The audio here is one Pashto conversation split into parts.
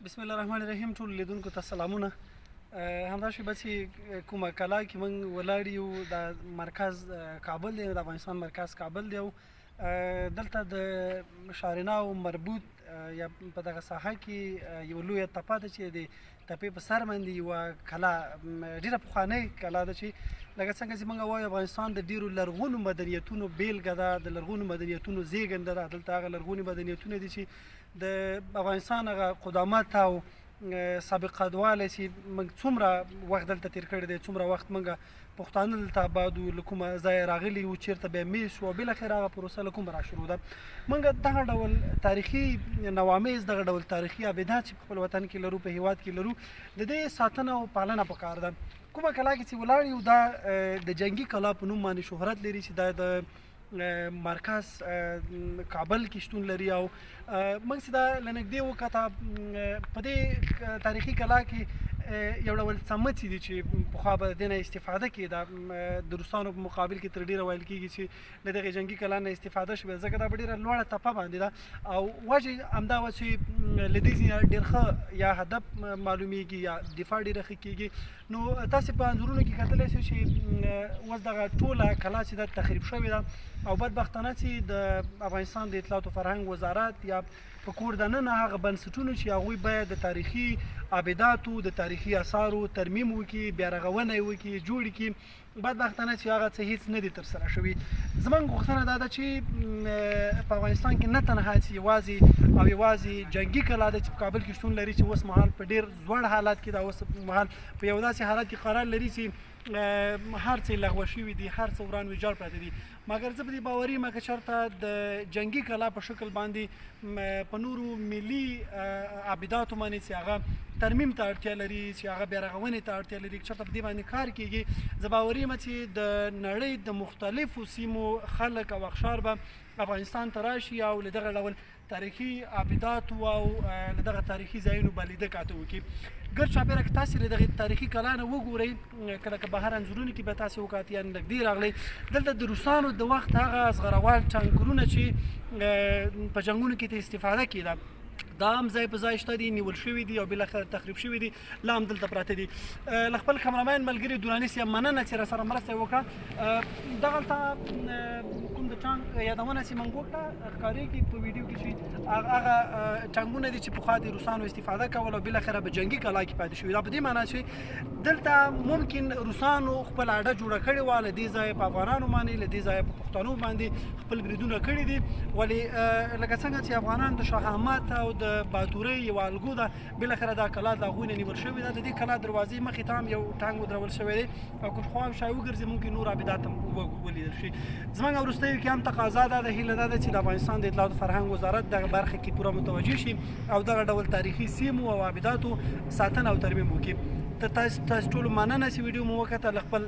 بسم الله الرحمن الرحیم. ټول لیدونکو ته سلامونه. همداشې به چې کومه کلا کې موږ ولاړ یو، د مرکز کابل دی، د افغانستان مرکز کابل دی او دلته د شارناو مربوط یا په دغه ساحه کې یو لویه تپه ده چې د تپې په سر باندې یوه کلا، ډېره پخوانۍ کلا ده چې لکه څنګه چې موږ وایو افغانستان د ډېرو لرغونو مدنیتونو بیلګه ده، د لرغونو مدنیتونو زیږنده ده. دلته هغه لرغوني مدنیتونه دي چې د افغانستان هغه قدامت او سابقه دواله چې موږ څومره وخت دلته تېر کړی دی، څومره وخت موږ پښتانه دلته آباد وو، له کومه ځایه راغلي وو، چېرته بیا میشت شو او بالاخره هغه پروسه له کومه راشروع ده. موږ دغه ډول تاریخي نوامیز، دغه ډول تاریخي ابدات چې په خپل وطن کې لرو، په هېواد کې لرو، د دې ساتنه او پالنه پکار ده. کومه کلا کې چې ولاړ یو، دا د جنګي کلا په نوم باندې شهرت لري چې دا د مرکز کابل کې شتون لري او موږ چې دا له نږدې وکته په دې تاریخي کلا کې یو ډول څمڅې دي چې پخوا به د دې نه استفاده کېده. د روسانو په مقابل کې تر ډېره ویل کېږي چې له دغې جنګي کلا نه استفاده شوې، ځکه دا په ډېره لوړه تپه باندې ده او وجه همدا وه چې له دې څخه ډېر ښه یا هدف معلومیږي یا دفاع ډېره ښه کېږي. نو تاسې په انځورونو کې کتلی شئ چې اوس دغه ټوله کلا چې ده تخریب شوې ده او بدبختانه چې د افغانستان د اطلاعات و فرهنګ وزارت یا په کور دننه هغه بنسټونو چې هغوی باید د تاریخي ابداتو، د تاریخي اثارو ترمیم وکړي، بیا رغونه یې وکړي، جوړ کړي، بدبختانه چې هغه څه هېڅ نه دي ترسره شوي. زموږ غوښتنه دا ده چې په افغانستان کې نه تنها چې یوازې او یوازې جنګي کلا ده چې په کابل کې شتون لري، چې اوس مهال په ډېر زوړ حالت کې ده، اوس مهال په یو داسې حالت کې قرار لري چې هر څه لغوه شوي دي، هر څه وران ویجاړ پراته دي. مګر زه په دې باوري یم که چېرته د جنګي کلا په شکل باندې په نورو ملي ابداتو باندې چې هغه ترمیم ته اړتیا لري، چې هغه بیا رغونې ته اړتیا لري، که چېرته په دې باندې کار کېږي، زه باوري یم چې د نړۍ د مختلفو سیمو خلک او اقشار به افغانستان ته راشي او له دغه ډول تاریخي ابداتو او له دغه تاریخي ځایونو به لیده کاته وکړي. ګرد چاپېره که تاسې له دغې تاریخي کلا نه وګورئ، کله که بهر انځورونو کې به تاسې وکاتئ یا نږدې راغلی، دلته د روسانو د وخت هغه زغروال ټانکرونه چې په جنګونو کې ته استفاده کېده، دا هم ځای په ځای شته دي، نیول شوي دي او بالاخره تخریب شوي دي، لا هم دلته پراته دي. له خپل کمرمین ملګري دراني صاحب مننه چې راسره مرسته یې وکړه. دغلته کوم د ټانک یادونه چې موږ وکړه ښکارېږي په ویډیو کې چې هغه ټانکونه دي چې پخوا د روسانو استفاده کوله او بالاخره په جنګي کلا کې پاتې شوي. دا په دې معنا چې دلته ممکن روسانو خپل اډه جوړه کړې وه، له دې ځایه په افغانانو باندې، له دې ځایه په پښتنو باندې خپل بریدونه کړي دي. ولې لکه څنګه چې افغانان د شاه احمد او د باتورۍ یوه الګو ده، بالاخره دا کلا د هغوی نه نیول شوې ده. د دې کلا دروازې مخې ته هم یو ټانک ودرول شوی دی او که خوا شا وګرځي ممکن نور ابدات هم ولیدل شي. زموږ وروستیو کې هم تقاضا دا ده، هیله دا ده چې د افغانستان د اطلاعات فرهنګ وزارت دغه برخه کې پوره متوجه شي او دغه ډول تاریخي سیمو او ابداتو ساتنه او ترمیم وکړي. تاسو ټولو مننه چې ویډیو مو وکتل. له خپل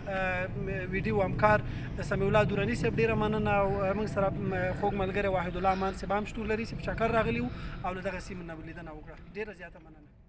ویډیو همکار سمیع الله دراني صاحب ډېره مننه او موږ سره خوږ ملګری واحد الله امان صاحب هم شتون لري چې په چکر راغلي وو او له دغه سیمې نه لیدنه وکړه. ډېره زیاته مننه.